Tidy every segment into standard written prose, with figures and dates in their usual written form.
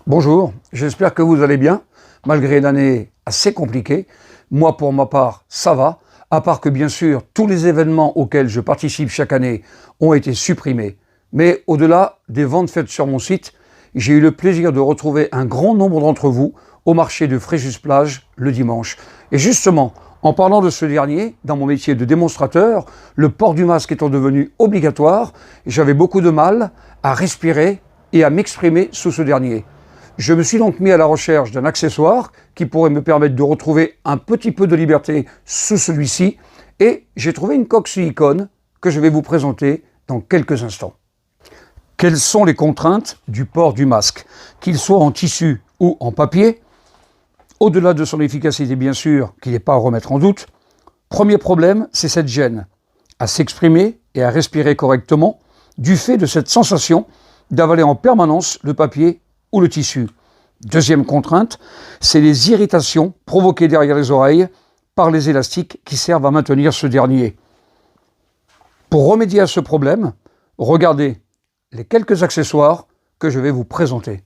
Bonjour, j'espère que vous allez bien, malgré une année assez compliquée. Moi, pour ma part, ça va, à part que bien sûr, tous les événements auxquels je participe chaque année ont été supprimés. Mais au-delà des ventes faites sur mon site, j'ai eu le plaisir de retrouver un grand nombre d'entre vous au marché de Fréjus-Plage le dimanche. Et justement, en parlant de ce dernier, dans mon métier de démonstrateur, le port du masque étant devenu obligatoire, j'avais beaucoup de mal à respirer et à m'exprimer sous ce dernier. Je me suis donc mis à la recherche d'un accessoire qui pourrait me permettre de retrouver un petit peu de liberté sous celui-ci, et j'ai trouvé une coque silicone que je vais vous présenter dans quelques instants. Quelles sont les contraintes du port du masque? Qu'il soit en tissu ou en papier, au-delà de son efficacité bien sûr, qui n'est pas à remettre en doute, premier problème, c'est cette gêne à s'exprimer et à respirer correctement du fait de cette sensation d'avaler en permanence le papier ou le tissu. Deuxième contrainte, c'est les irritations provoquées derrière les oreilles par les élastiques qui servent à maintenir ce dernier. Pour remédier à ce problème, regardez les quelques accessoires que je vais vous présenter.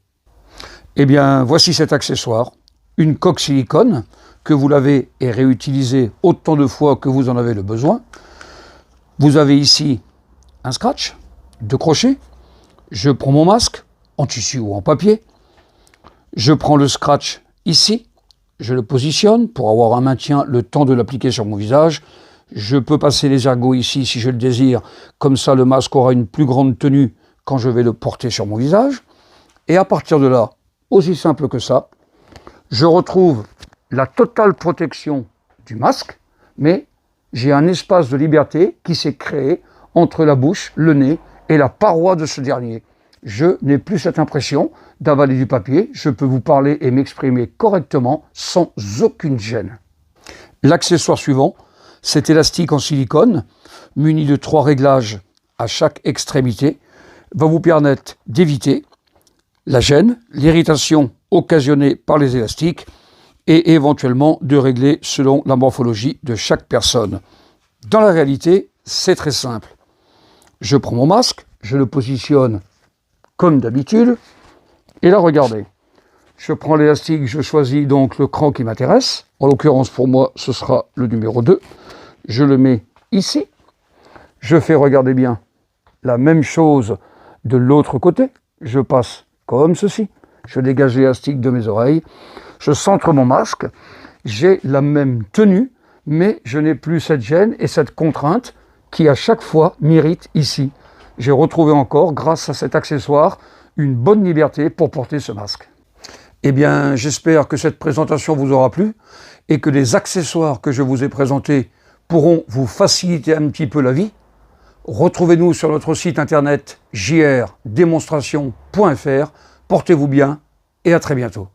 Eh bien, voici cet accessoire, une coque silicone que vous lavez et réutilisez autant de fois que vous en avez le besoin. Vous avez ici un scratch, 2 crochets. Je prends mon masque, en tissu ou en papier. Je prends le scratch ici, je le positionne pour avoir un maintien le temps de l'appliquer sur mon visage. Je peux passer les ergots ici si je le désire, comme ça le masque aura une plus grande tenue quand je vais le porter sur mon visage. Et à partir de là, aussi simple que ça, je retrouve la totale protection du masque, mais j'ai un espace de liberté qui s'est créé entre la bouche, le nez et la paroi de ce dernier. Je n'ai plus cette impression d'avaler du papier, je peux vous parler et m'exprimer correctement sans aucune gêne. L'accessoire suivant, cet élastique en silicone, muni de 3 réglages à chaque extrémité, va vous permettre d'éviter la gêne, l'irritation occasionnée par les élastiques et éventuellement de régler selon la morphologie de chaque personne. Dans la réalité, c'est très simple. Je prends mon masque, je le positionne comme d'habitude, et là regardez, je prends l'élastique, je choisis donc le cran qui m'intéresse, en l'occurrence pour moi ce sera le numéro 2, je le mets ici, je fais, regardez bien, la même chose de l'autre côté, je passe comme ceci, je dégage l'élastique de mes oreilles, je centre mon masque, j'ai la même tenue, mais je n'ai plus cette gêne et cette contrainte qui à chaque fois m'irrite ici. J'ai retrouvé encore, grâce à cet accessoire, une bonne liberté pour porter ce masque. Eh bien, j'espère que cette présentation vous aura plu et que les accessoires que je vous ai présentés pourront vous faciliter un petit peu la vie. Retrouvez-nous sur notre site internet jrdémonstration.fr. Portez-vous bien et à très bientôt.